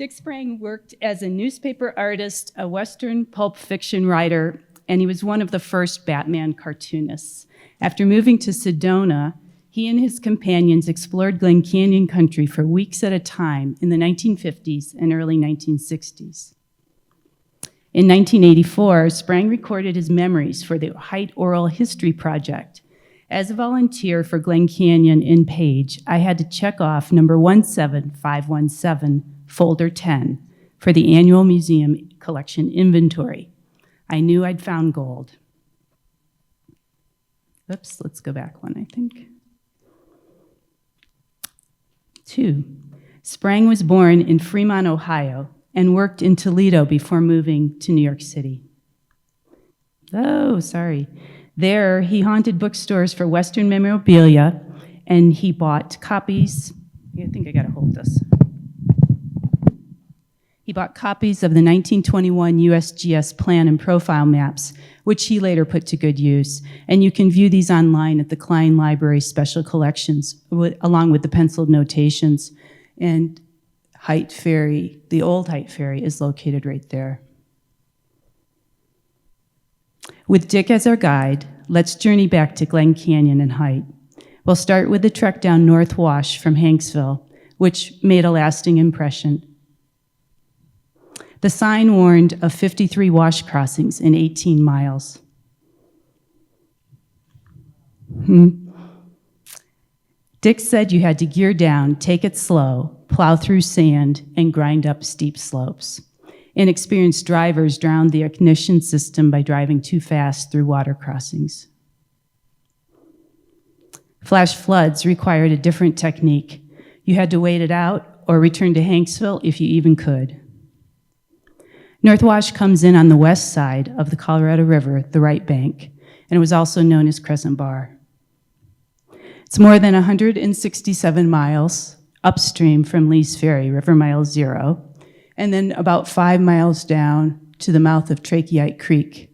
Dick Sprang worked as a newspaper artist, a Western pulp fiction writer, and he was one of the first Batman cartoonists. After moving to Sedona, he and his companions explored Glen Canyon country for weeks at a time in the 1950s and early 1960s. In 1984, Sprang recorded his memories for the Hite Oral History Project. As a volunteer for Glen Canyon in Page, I had to check off number 17517, folder 10, for the annual museum collection inventory. I knew I'd found gold. Oops, let's go back one, I think. 2, Sprang was born in Fremont, Ohio, and worked in Toledo before moving to New York City. Oh, sorry. There, he haunted bookstores for Western memorabilia, and he bought copies. I think I gotta hold this. He bought copies of the 1921 USGS plan and profile maps, which he later put to good use. And you can view these online at the Klein Library Special Collections, along with the penciled notations. And Hite Ferry, the old Hite Ferry, is located right there. With Dick as our guide, let's journey back to Glen Canyon and Hite. We'll start with the trek down North Wash from Hanksville, which made a lasting impression. The sign warned of 53 wash crossings in 18 miles. Dick said you had to gear down, take it slow, plow through sand, and grind up steep slopes. Inexperienced drivers drowned the ignition system by driving too fast through water crossings. Flash floods required a different technique. You had to wait it out or return to Hanksville if you even could. North Wash comes in on the west side of the Colorado River, the right bank, and it was also known as Crescent Bar. It's more than 167 miles upstream from Lee's Ferry, River Mile 0, and then about 5 miles down to the mouth of Tracheite Creek,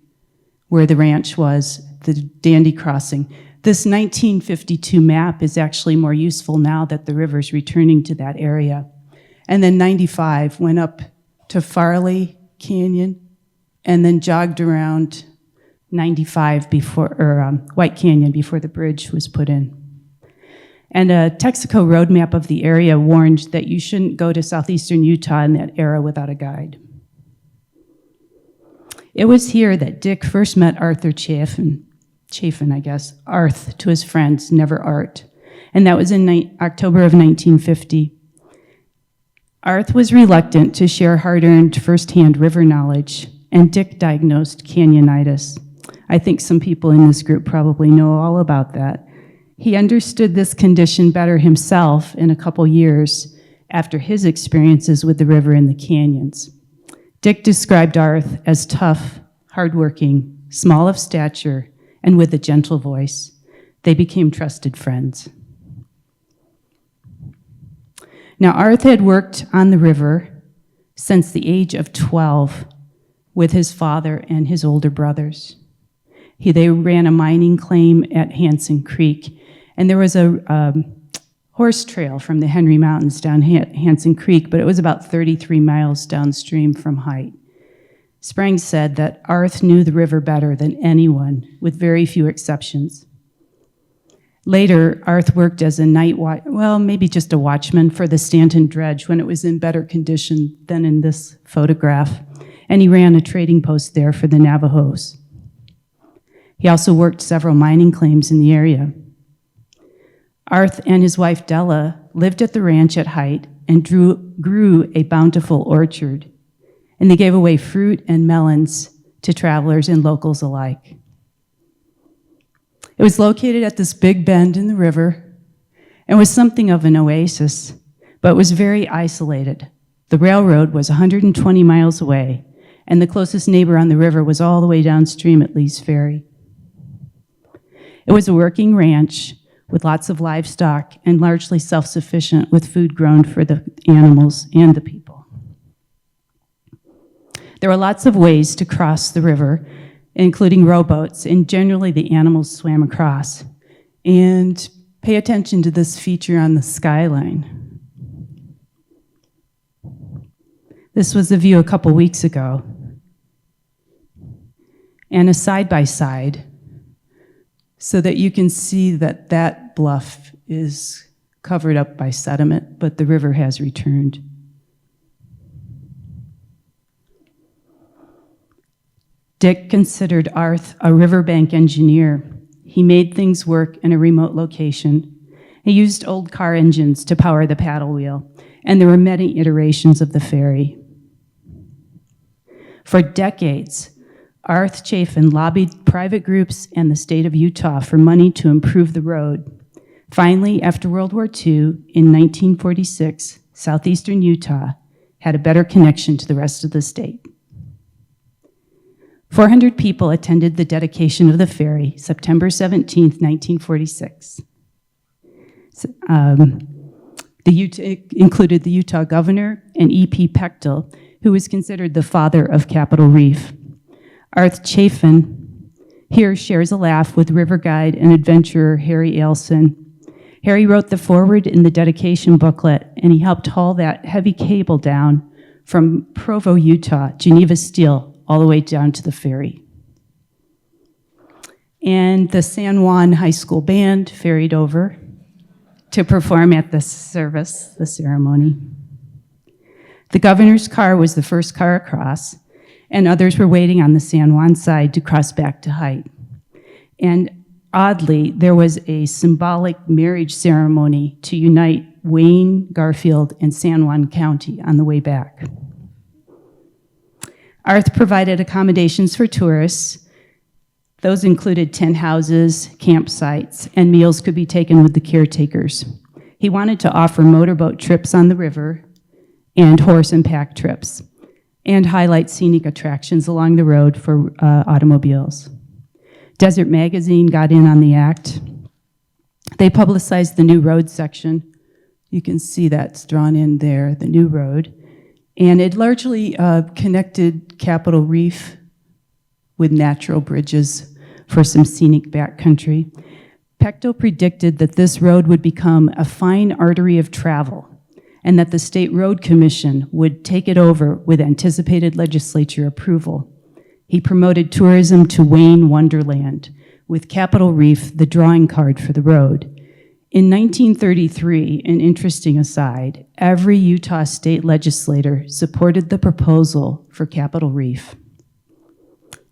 where the ranch was, the Dandy Crossing. This 1952 map is actually more useful now that the river's returning to that area. And then 95 went up to Farley Canyon, and then jogged around 95 before, White Canyon before the bridge was put in. And a Texaco road map of the area warned that you shouldn't go to southeastern Utah in that era without a guide. It was here that Dick first met Arthur Chaffin, I guess, Arth to his friends, never Art. And that was in October of 1950. Arth was reluctant to share hard-earned first-hand river knowledge, and Dick diagnosed canyonitis. I think some people in this group probably know all about that. He understood this condition better himself in a couple years after his experiences with the river and the canyons. Dick described Arth as tough, hardworking, small of stature, and with a gentle voice. They became trusted friends. Now, Arth had worked on the river since the age of 12 with his father and his older brothers. They ran a mining claim at Hansen Creek, and there was a horse trail from the Henry Mountains down Hansen Creek, but it was about 33 miles downstream from Hite. Sprang said that Arth knew the river better than anyone, with very few exceptions. Later, Arth worked as a night watch, well, maybe just a watchman for the Stanton Dredge when it was in better condition than in this photograph, and he ran a trading post there for the Navajos. He also worked several mining claims in the area. Arth and his wife Della lived at the ranch at Hite and grew a bountiful orchard, and they gave away fruit and melons to travelers and locals alike. It was located at this big bend in the river and was something of an oasis, but was very isolated. The railroad was 120 miles away, and the closest neighbor on the river was all the way downstream at Lee's Ferry. It was a working ranch with lots of livestock and largely self-sufficient with food grown for the animals and the people. There were lots of ways to cross the river, including rowboats, and generally the animals swam across. And pay attention to this feature on the skyline. This was the view a couple weeks ago. And a side-by-side, so that you can see that that bluff is covered up by sediment, but the river has returned. Dick considered Arth a riverbank engineer. He made things work in a remote location. He used old car engines to power the paddle wheel, and there were many iterations of the ferry. For decades, Arth Chaffin lobbied private groups and the state of Utah for money to improve the road. Finally, after World War II, in 1946, southeastern Utah had a better connection to the rest of the state. 400 people attended the dedication of the ferry, September 17, 1946. It included the Utah governor and E.P. Pechtel, who was considered the father of Capitol Reef. Arth Chaffin here shares a laugh with river guide and adventurer Harry Ailson. Harry wrote the foreword in the dedication booklet, and he helped haul that heavy cable down from Provo, Utah, Geneva Steel, all the way down to the ferry. And the San Juan High School band ferried over to perform at the service, the ceremony. The governor's car was the first car across, and others were waiting on the San Juan side to cross back to Hite. And oddly, there was a symbolic marriage ceremony to unite Wayne, Garfield, and San Juan County on the way back. Arth provided accommodations for tourists. Those included tent houses, campsites, and meals could be taken with the caretakers. He wanted to offer motorboat trips on the river and horse and pack trips, and highlight scenic attractions along the road for automobiles. Desert Magazine got in on the act. They publicized the new road section. You can see that's drawn in there, the new road. And it largely connected Capitol Reef with natural bridges for some scenic backcountry. Pechtel predicted that this road would become a fine artery of travel, and that the State Road Commission would take it over with anticipated legislature approval. He promoted tourism to Wayne Wonderland, with Capitol Reef the drawing card for the road. In 1933, an interesting aside, every Utah state legislator supported the proposal for Capitol Reef.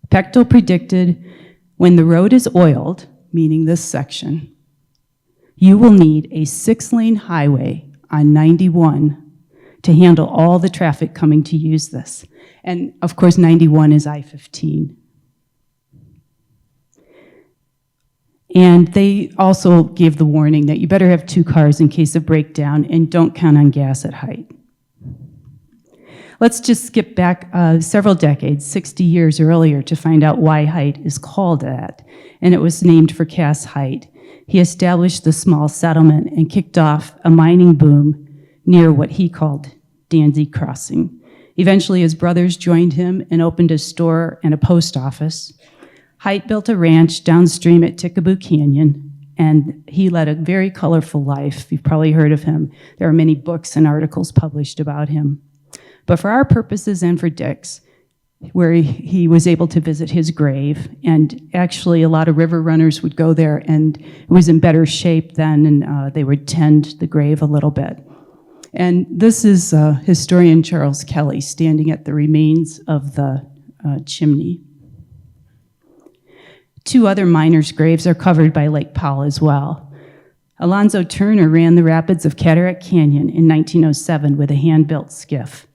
Pechtel predicted when the road is oiled, meaning this section, you will need a 6-lane highway on 91 to handle all the traffic coming to use this. And of course, 91 is I-15. And they also gave the warning that you better have 2 cars in case of breakdown, and don't count on gas at Hite. Let's just skip back several decades, 60 years earlier, to find out why Hite is called that. And it was named for Cass Hite. He established the small settlement and kicked off a mining boom near what he called Dandy Crossing. Eventually, his brothers joined him and opened a store and a post office. Hite built a ranch downstream at Ticaboo Canyon, and he led a very colorful life. You've probably heard of him. There are many books and articles published about him. But for our purposes and for Dick's, where he was able to visit his grave, and actually a lot of river runners would go there, and it was in better shape then, and they would tend the grave a little bit. And this is historian Charles Kelly standing at the remains of the chimney. 2 other miners' graves are covered by Lake Powell as well. Alonzo Turner ran the rapids of Cataract Canyon in 1907 with a hand-built skiff.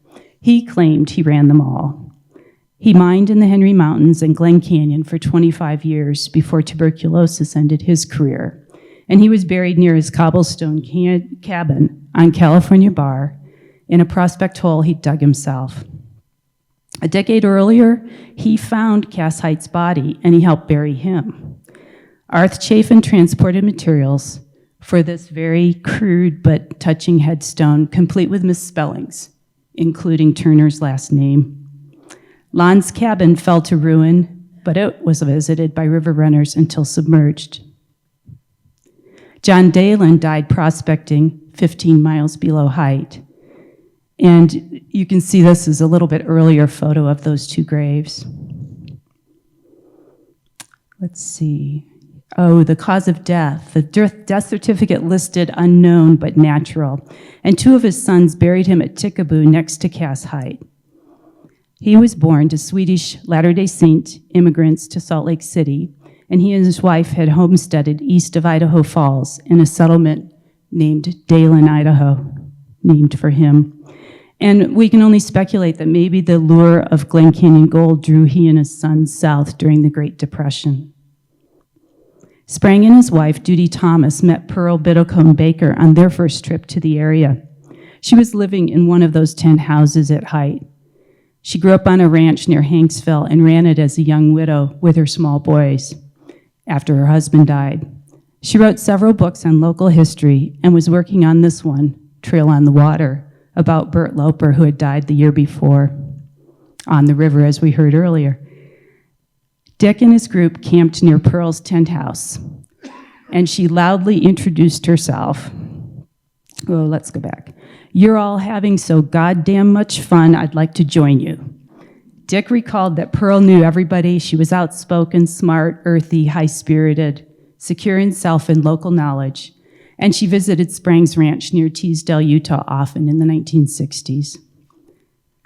He claimed he ran them all. He mined in the Henry Mountains and Glen Canyon for 25 years before tuberculosis ended his career, and he was buried near his cobblestone cabin on California Bar in a prospect hole he dug himself. A decade earlier, he found Cass Hite's body, and he helped bury him. Arth Chaffin transported materials for this very crude but touching headstone, complete with misspellings, including Turner's last name. Lon's cabin fell to ruin, but it was visited by river runners until submerged. John Dalen died prospecting 15 miles below Hite. And you can see this is a little bit earlier photo of those two graves. Let's see. Oh, the cause of death. The death certificate listed unknown but natural. And two of his sons buried him at Ticaboo next to Cass Hite. He was born to Swedish Latter-day Saint immigrants to Salt Lake City, and he and his wife had homesteaded east of Idaho Falls in a settlement named Dalen, Idaho, named for him. And we can only speculate that maybe the lure of Glen Canyon gold drew he and his sons south during the Great Depression. Sprang and his wife, Judy Thomas, met Pearl Biddlecombe Baker on their first trip to the area. She was living in one of those tent houses at Hite. She grew up on a ranch near Hanksville and ran it as a young widow with her small boys after her husband died. She wrote several books on local history and was working on this one, Trail on the Water, about Bert Loper, who had died the year before on the river, as we heard earlier. Dick and his group camped near Pearl's tent house, and she loudly introduced herself. Oh, let's go back. "You're all having so goddamn much fun, I'd like to join you." Dick recalled that Pearl knew everybody. She was outspoken, smart, earthy, high-spirited, secure in self and local knowledge, and she visited Sprang's ranch near Teasdale, Utah often in the 1960s.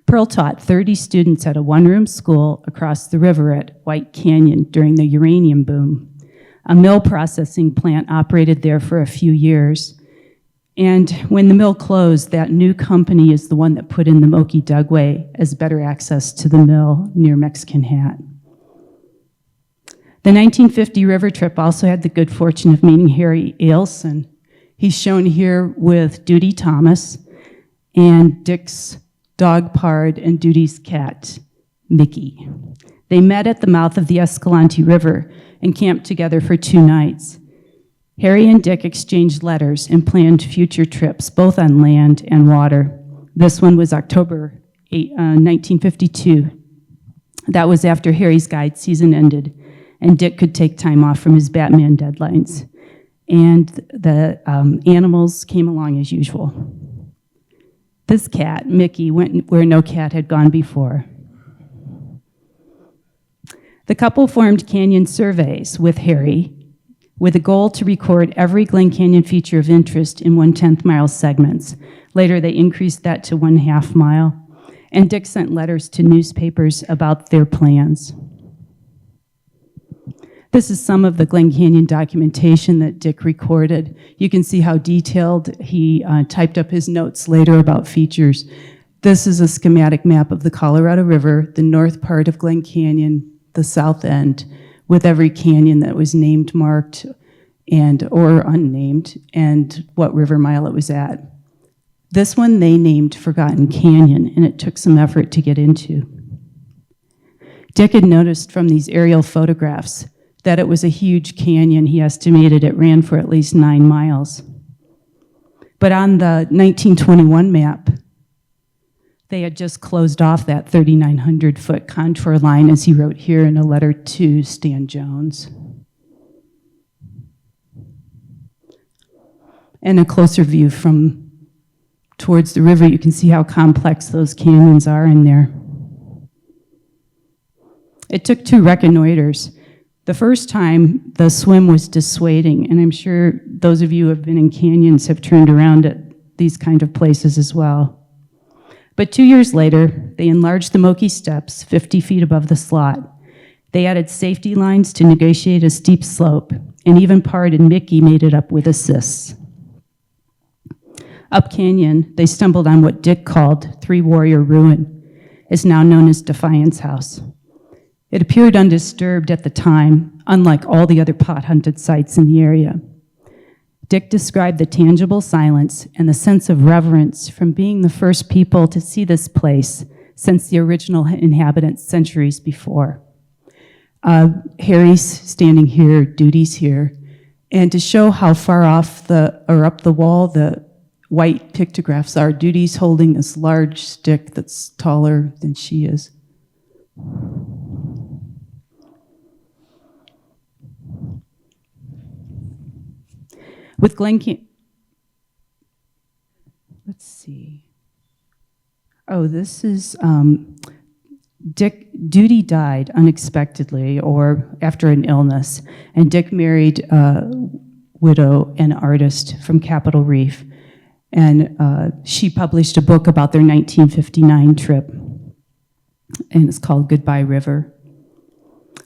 Pearl taught 30 students at a one-room school across the river at White Canyon during the uranium boom. A mill processing plant operated there for a few years. And when the mill closed, that new company is the one that put in the Moki Dugway as better access to the mill near Mexican Hat. The 1950 river trip also had the good fortune of meeting Harry Ailson. He's shown here with Judy Thomas and Dick's dog Pard and Judy's cat, Mickey. They met at the mouth of the Escalante River and camped together for 2 nights. Harry and Dick exchanged letters and planned future trips, both on land and water. This one was October 1952. That was after Harry's guide season ended, and Dick could take time off from his Batman deadlines. And the animals came along as usual. This cat, Mickey, went where no cat had gone before. The couple formed canyon surveys with Harry, with a goal to record every Glen Canyon feature of interest in 1/10 mile segments. Later, they increased that to 1/2 mile, and Dick sent letters to newspapers about their plans. This is some of the Glen Canyon documentation that Dick recorded. You can see how detailed he typed up his notes later about features. This is a schematic map of the Colorado River, the north part of Glen Canyon, the south end, with every canyon that was named, marked, and or unnamed, and what river mile it was at. This one they named Forgotten Canyon, and it took some effort to get into. Dick had noticed from these aerial photographs that it was a huge canyon. He estimated it ran for at least 9 miles. But on the 1921 map, they had just closed off that 3,900-foot contour line, as he wrote here in a letter to Stan Jones. And a closer view from towards the river, you can see how complex those canyons are in there. It took 2 reconnoiters. The first time, the swim was dissuading, and I'm sure those of you who have been in canyons have turned around at these kind of places as well. But 2 years later, they enlarged the Moki Steps 50 feet above the slot. They added safety lines to negotiate a steep slope, and even Pard and Mickey made it up with assists. Up canyon, they stumbled on what Dick called Three Warrior Ruin. It's now known as Defiance House. It appeared undisturbed at the time, unlike all the other pot-hunted sites in the area. Dick described the tangible silence and the sense of reverence from being the first people to see this place since the original inhabitants centuries before. Harry's standing here, Judy's here, and to show how far off up the wall the white pictographs are, Judy's holding this large stick that's taller than she is. With Glen Canyon, let's see. Oh, this is, Dick, Duty died unexpectedly or after an illness, and Dick married a widow, an artist from Capitol Reef, and she published a book about their 1959 trip, and it's called Goodbye River.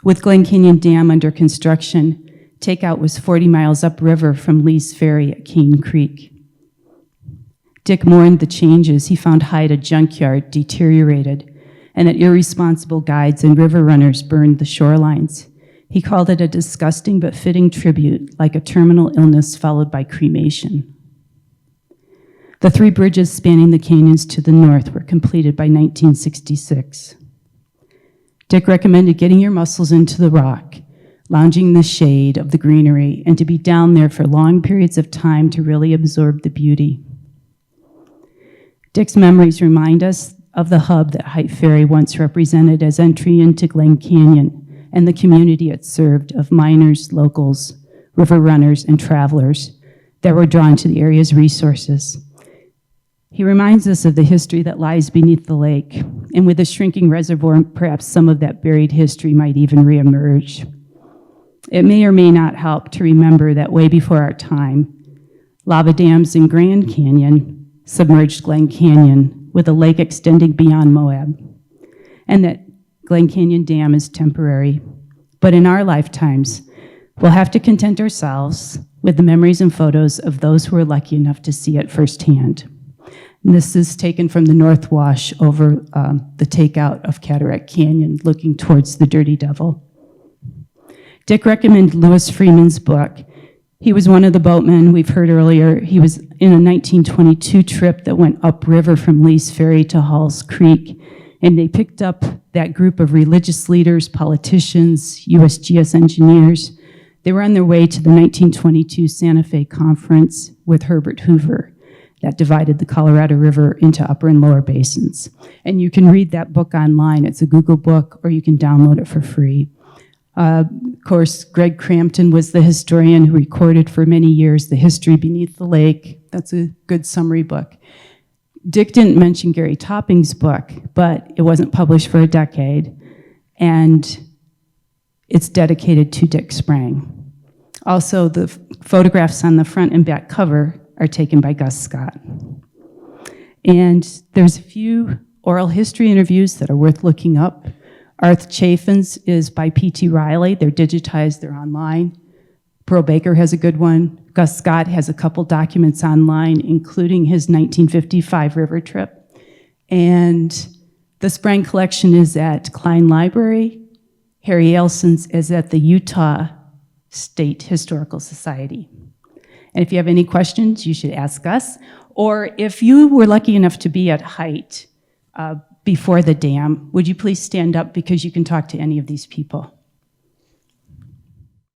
With Glen Canyon Dam under construction, takeout was 40 miles upriver from Lee's Ferry at Cane Creek. Dick mourned the changes. He found Hite a junkyard, deteriorated, and that irresponsible guides and river runners burned the shorelines. He called it a disgusting but fitting tribute, like a terminal illness followed by cremation. The 3 bridges spanning the canyons to the north were completed by 1966. Dick recommended getting your muscles into the rock, lounging in the shade of the greenery, and to be down there for long periods of time to really absorb the beauty. Dick's memories remind us of the hub that Hite Ferry once represented as entry into Glen Canyon and the community it served of miners, locals, river runners, and travelers that were drawn to the area's resources. He reminds us of the history that lies beneath the lake, and with a shrinking reservoir, perhaps some of that buried history might even reemerge. It may or may not help to remember that way before our time, lava dams in Grand Canyon submerged Glen Canyon, with a lake extending beyond Moab, and that Glen Canyon Dam is temporary. But in our lifetimes, we'll have to content ourselves with the memories and photos of those who are lucky enough to see it firsthand. And this is taken from the North Wash over the takeout of Cataract Canyon, looking towards the Dirty Devil. Dick recommended Lewis Freeman's book. He was one of the boatmen we've heard earlier. He was in a 1922 trip that went upriver from Lee's Ferry to Halls Creek, and they picked up that group of religious leaders, politicians, USGS engineers. They were on their way to the 1922 Santa Fe Conference with Herbert Hoover that divided the Colorado River into upper and lower basins. And you can read that book online. It's a Google book, or you can download it for free. Of course, Greg Crampton was the historian who recorded for many years the history beneath the lake. That's a good summary book. Dick didn't mention Gary Topping's book, but it wasn't published for a decade, and it's dedicated to Dick Sprang. Also, the photographs on the front and back cover are taken by Gus Scott. And there's a few oral history interviews that are worth looking up. Arth Chaffin's is by P.T. Riley. They're digitized, they're online. Pearl Baker has a good one. Gus Scott has a couple documents online, including his 1955 river trip. And the Sprang collection is at Klein Library. Harry Ailson's is at the Utah State Historical Society. And if you have any questions, you should ask us. Or if you were lucky enough to be at Hite before the dam, would you please stand up, because you can talk to any of these people.